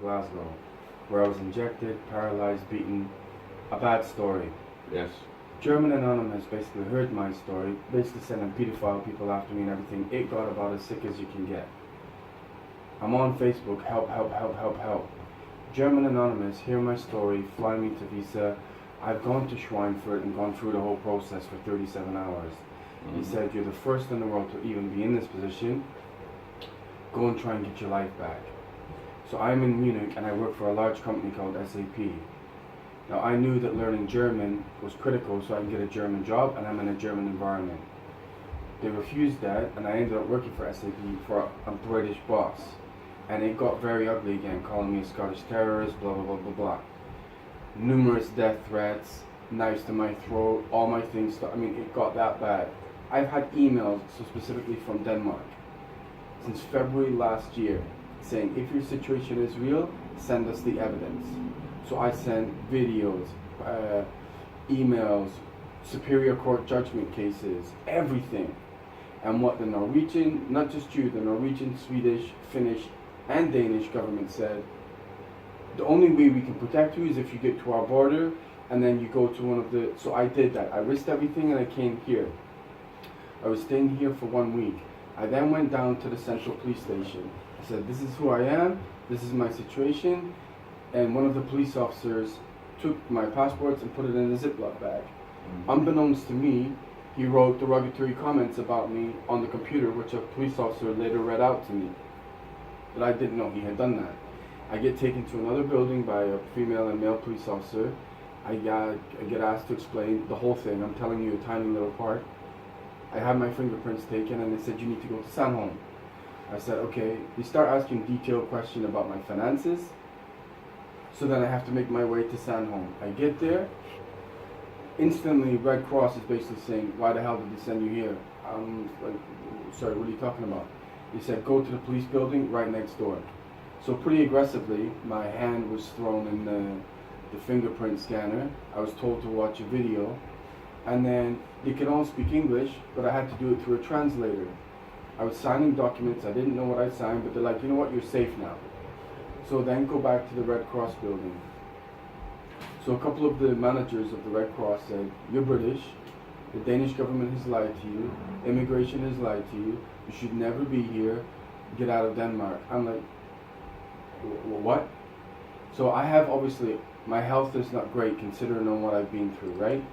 Glasgow, where I was injected, paralyzed, beaten. A bad story. Yes. German Anonymous basically heard my story, basically sending pedophile people after me and everything. It got about as sick as you can get. I'm on Facebook, help, help, help, help, help. German Anonymous, hear my story, fly me to visa. I've gone to Schweinfurt and gone through the whole process for 37 hours. He said, you're the first in the world to even be in this position. Go and try and get your life back. So I'm in Munich and I work for a large company called SAP. Now I knew that learning German was critical so I can get a German job and I'm in a German environment. They refused that and I ended up working for SAP for a British boss. And it got very ugly again, calling me a Scottish terrorist, blah blah blah blah blah. Numerous death threats, knives to my throat, all my things, I mean it got that bad. I've had emails, so specifically from Denmark, since February last year, saying if your situation is real, send us the evidence. So I sent videos, emails, superior court judgment cases, everything. And what the Norwegian, not just you, the Norwegian, Swedish, Finnish, and Danish government said, the only way we can protect you is if you get to our border and then you go to one of the, so I did that. I risked everything and I came here. I was staying here for 1 week. I then went down to the central police station. I said, this is who I am, this is my situation, and one of the police officers took my passports and put it in a Ziploc bag. Unbeknownst to me, he wrote derogatory comments about me on the computer, which a police officer later read out to me. But I didn't know he had done that. I get taken to another building by a female and male police officer. I get asked to explain the whole thing. I'm telling you a tiny little part. I had my fingerprints taken and they said, you need to go to Sandholm. I said, okay. They start asking detailed questions about my finances. So then I have to make my way to Sandholm. I get there. Instantly, Red Cross is basically saying, why the hell did they send you here? I'm like, sorry, what are you talking about? They said, go to the police building right next door. So pretty aggressively, my hand was thrown in the fingerprint scanner. I was told to watch a video. And then they could all speak English, but I had to do it through a translator. I was signing documents, I didn't know what I signed, but they're like, you know what, you're safe now. So then go back to the Red Cross building. So a couple of the managers of the Red Cross said, you're British, the Danish government has lied to you, immigration has lied to you, you should never be here, get out of Denmark. I'm like, what? So I have obviously, my health is not great considering on what I've been through, right?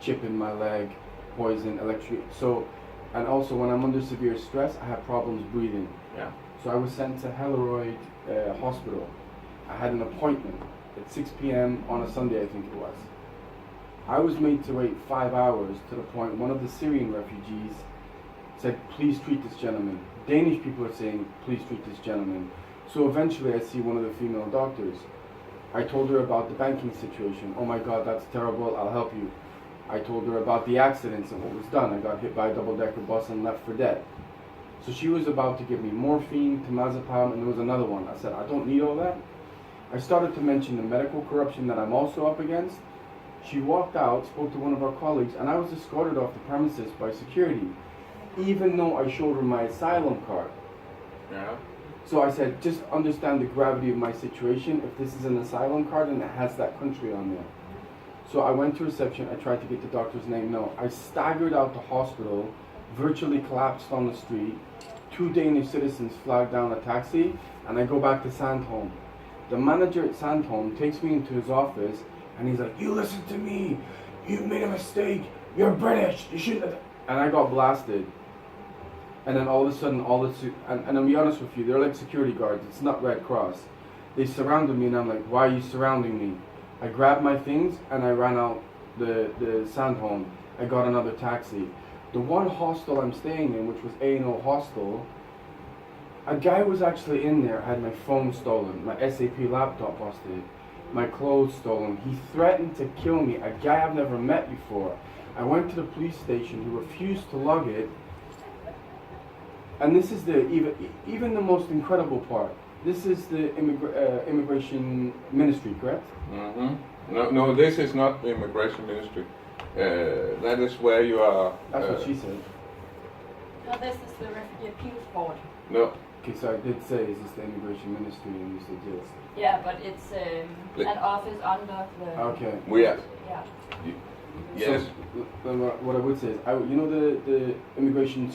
Chip in my leg, poison, electric. So, and also when I'm under severe stress, I have problems breathing. Yeah. So I was sent to Helleroyd Hospital. I had an appointment at 6 p.m. on a Sunday, I think it was. I was made to wait 5 hours to the point one of the Syrian refugees said, please treat this gentleman. Danish people are saying, please treat this gentleman. So eventually I see one of the female doctors. I told her about the banking situation. Oh my God, that's terrible, I'll help you. I told her about the accidents and what was done. I got hit by a double-decker bus and left for dead. So she was about to give me morphine, temazepam, and there was another one. I said, I don't need all that. I started to mention the medical corruption that I'm also up against. She walked out, spoke to one of our colleagues, and I was escorted off the premises by security, even though I showed her my asylum card. Yeah. So I said, just understand the gravity of my situation. If this is an asylum card and it has that country on there. So I went to reception, I tried to get the doctor's name, no. I staggered out the hospital, virtually collapsed on the street. 2 Danish citizens flagged down a taxi, and I go back to Sandholm. The manager at Sandholm takes me into his office, and he's like, you listen to me, you made a mistake, you're British, you shouldn't have. And I got blasted. And then all of a sudden, and I'll be honest with you, they're like security guards, it's not Red Cross. They surrounded me, and I'm like, why are you surrounding me? I grabbed my things and I ran out the Sandholm. I got another taxi. The one hostel I'm staying in, which was A&O Hostel, a guy was actually in there. I had my phone stolen, my SAP laptop busted, my clothes stolen. He threatened to kill me, a guy I've never met before. I went to the police station, he refused to lug it. And this is the even the most incredible part. This is the immigration ministry, correct? Mm-hmm. No, this is not the immigration ministry. That is where you are. That's what she said. No, this is the refugee appeals board. No, Okay, so I did say, is this the immigration ministry? And you said yes. Yeah, but it's an office under the. Okay. We are. Yeah. Yes. So, what I would say is, you know the immigration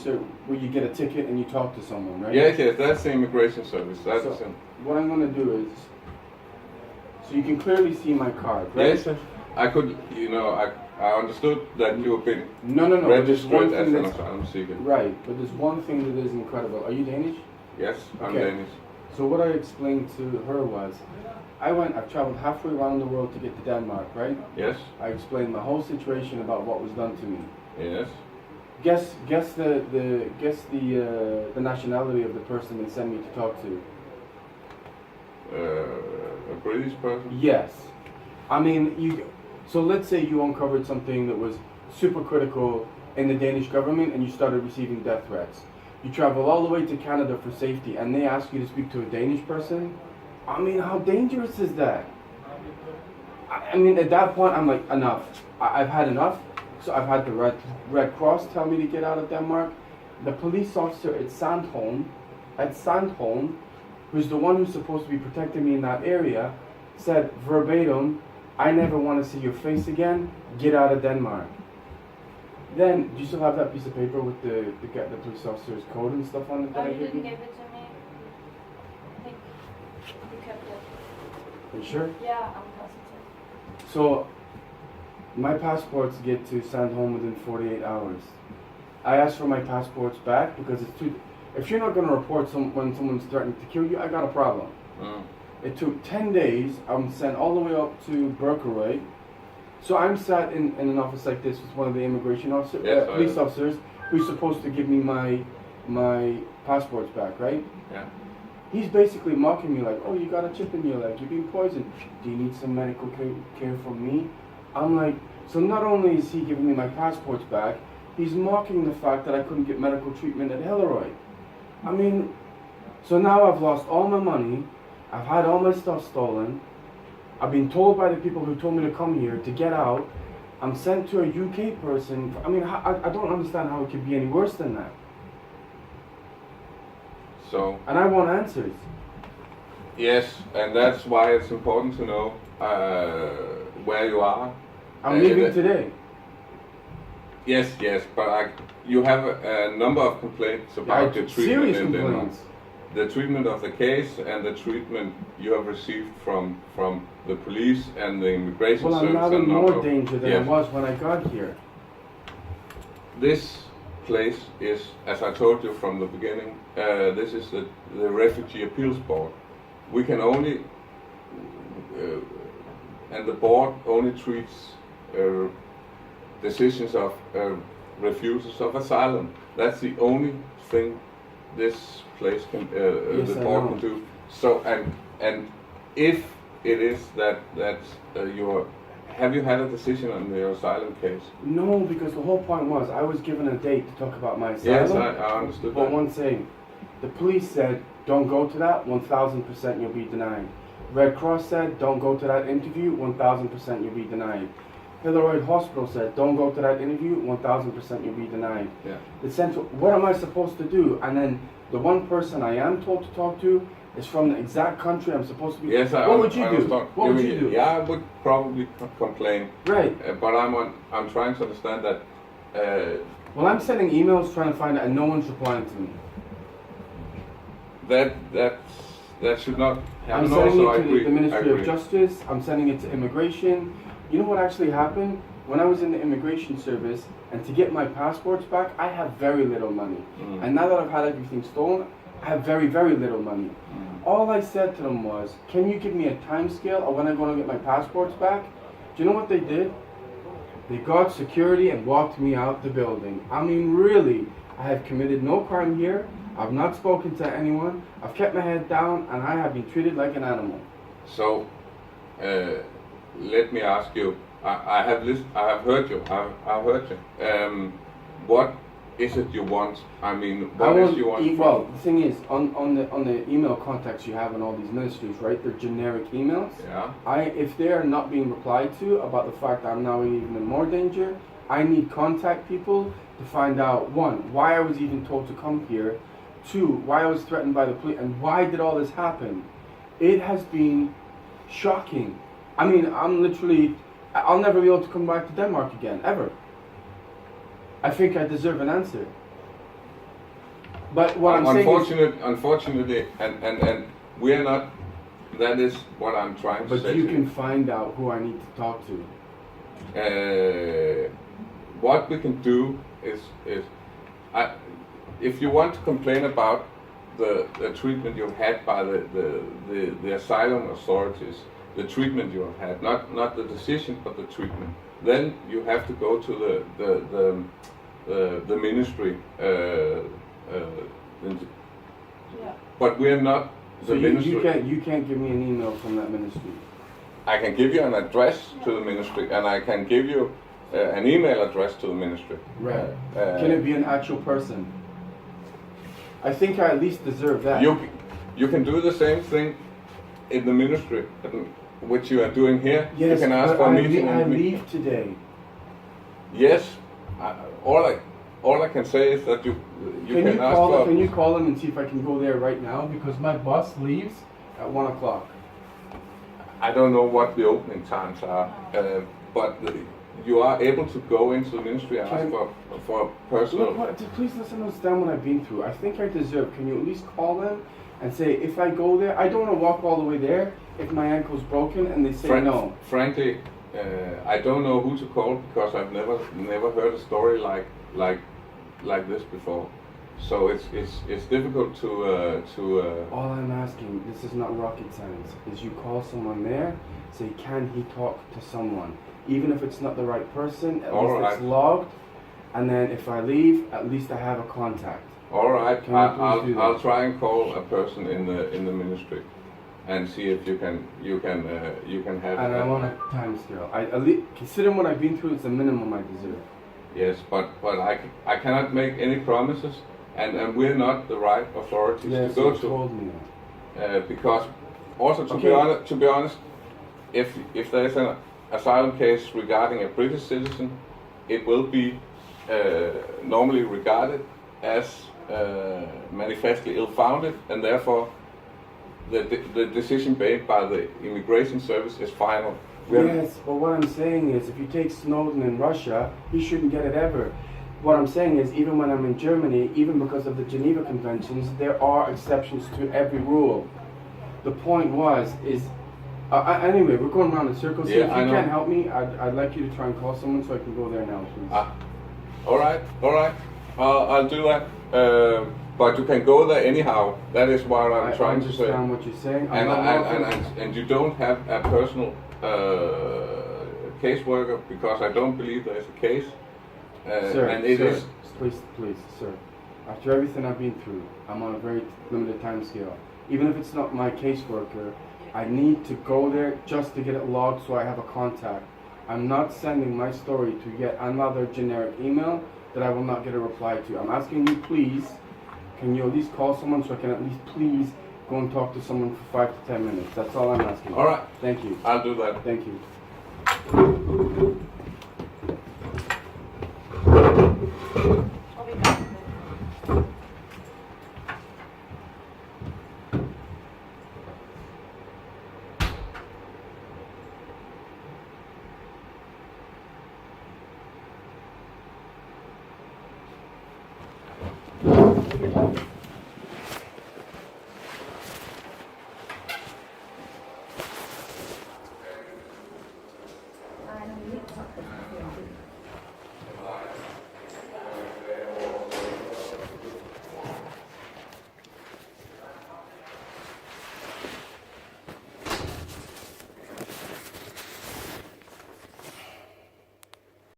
where you get a ticket and you talk to someone, right? Yes, that's the immigration service. That's So, what I'm gonna do is, so you can clearly see my card, right? yes. I could, I understood that you've been No. There's registered one as thing an that's asylum seeker. right, but there's one thing that is incredible. Are you Danish? Yes, I'm Okay. Danish. So what I explained to her was, I've traveled halfway around the world to get to Denmark, right? Yes, I explained my whole situation about what was done to me. yes. Guess the nationality of the person they sent me to talk to. A British person? Yes. I mean, so let's say you uncovered something that was super critical in the Danish government and you started receiving death threats. You travel all the way to Canada for safety and they ask you to speak to a Danish person. I mean, how dangerous is that? I mean, at that point, I'm like, enough. I've had enough. So I've had the Red Cross tell me to get out of Denmark. The police officer at Sandholm, who's the one who's supposed to be protecting me in that area, said verbatim, I never want to see your face again, get out of Denmark. Then, do you still have that piece of paper with the police officer's code and stuff on it? Oh, you didn't give it to me? I think you kept it. Are you sure? Yeah, I'm positive. So, my passports get to Sandholm within 48 hours. I asked for my passports back because it's too... If you're not going to report when someone's threatening to kill you, I got a problem. Mm. It took 10 days. I'm sent all the way up to Berkeley. So I'm sat in an office like this with one of the immigration police officers who's supposed to give me my passports back, right? Yeah. He's basically mocking me like, oh, you got a chip in your leg, you're being poisoned. Do you need some medical care from me? I'm like, so not only is he giving me my passports back, he's mocking the fact that I couldn't get medical treatment at Hillary. I mean, so now I've lost all my money, I've had all my stuff stolen, I've been told by the people who told me to come here to get out, I'm sent to a UK person. I mean, I don't understand how it could be any worse than that. So. And I want answers. Yes, and that's why it's important to know where you are. I'm leaving today. Yes, but you have a number of complaints about the treatment in Denmark. The treatment of the case and the treatment you have received from the police and the immigration service. Well, I'm now in more danger than I was when I got here. This place is, as I told you from the beginning, this is the Refugee Appeals Board. We can only, and the board only treats decisions of refusals of asylum. That's the only thing this place can, yes, the board can do. So, and if it is that have you had a decision on your asylum case? No, because the whole point was I was given a date to talk about my asylum. Yes, I understood but that. one thing, the police said, don't go to that, 1,000% you'll be denied. Red Cross said, don't go to that interview, 1,000% you'll be denied. Hillary Hospital said, don't go to that interview, 1,000% you'll be denied. Yeah. The central, what am I supposed to do? And then the one person I am told to talk to is from the exact country I'm supposed to be. Yes, what would you do? What would you do? Yeah, I would probably complain. Right. But I'm trying to understand that. Well, I'm sending emails trying to find out, and no one's replying to me. That should not happen. I'm sending also, it to the Ministry of Justice. I'm sending it to immigration. You know what actually happened? When I was in the immigration service, and to get my passports back, I have very little money. Mm. And now that I've had everything stolen, I have very, very little money. Mm. All I said to them was, can you give me a time scale of when I'm going to get my passports back? Do you know what they did? They got security and walked me out the building. I mean, really, I have committed no crime here. I've not spoken to anyone. I've kept my head down, and I have been treated like an animal. So, let me ask you. I have heard you. I've heard you. What is it you want? I mean, what is you want? Well, the thing is, on the email contacts you have in all these ministries, right? They're generic emails. Yeah. If they are not being replied to about the fact that I'm now even in more danger, I need contact people to find out, one, why I was even told to come here, to why I was threatened by the police and why did all this happen, it has been shocking. I mean, I'll never be able to come back to Denmark again, ever. I think I deserve an answer. But what I'm saying is... Unfortunately, and we are not, that is what I'm trying to say. But you can find out who I need to talk to. What we can do is if you want to complain about the treatment you've had by the asylum authorities, the treatment you have had, not the decision, but the treatment, then you have to go to the ministry. But we are not the ministry. You can't give me an email from that ministry. I can give you an address to the ministry, and I can give you an email address to the ministry. Right. Can it be an actual person? I think I at least deserve that. You can do the same thing in the ministry, which you are doing here. Yes, you can ask for a meeting. I leave today. Yes. All I can say is that you can ask for... Can you call them and see if I can go there right now? Because my bus leaves at 1 o'clock. I don't know what the opening times are, but you are able to go into the ministry and ask for personal... Please listen, understand what I've been through. I think I deserve. Can you at least call them and say, if I go there, I don't want to walk all the way there if my ankle's broken and they say no. Frankly, I don't know who to call because I've never heard a story like this before. So it's difficult to. All I'm asking, this is not rocket science, is you call someone there, say, can he talk to someone, even if it's not the right person, at least it's logged, and then if I leave, at least I have a contact. All right, I'll try and call a person in the ministry, and see if you can have. And I want a time scale. Considering what I've been through, it's the minimum I deserve. Yes, but I cannot make any promises, and we're not the right authorities to go to. Told me that. Because also to be honest, if there is an asylum case regarding a British citizen, it will be normally regarded as manifestly ill-founded, and therefore the decision made by the immigration service is final. Yes, but what I'm saying is, if you take Snowden in Russia, he shouldn't get it ever. What I'm saying is, even when I'm in Germany, even because of the Geneva Conventions, there are exceptions to every rule. The point anyway, we're going around in circles. So if you can't help me, I'd like you to try and call someone so I can go there now, please. All right. I'll do that. But you can go there anyhow. That is what I'm trying to say. I understand what you're saying. And you don't have a personal caseworker, because I don't believe there is a case. Please, sir. After everything I've been through, I'm on a very limited time scale. Even if it's not my caseworker, I need to go there just to get it logged so I have a contact. I'm not sending my story to yet another generic email that I will not get a reply to. I'm asking you, please, can you at least call someone so I can at least please go and talk to someone for 5 to 10 minutes? That's all I'm asking. All right. Thank you. I'll do that. Thank you. I'll be back.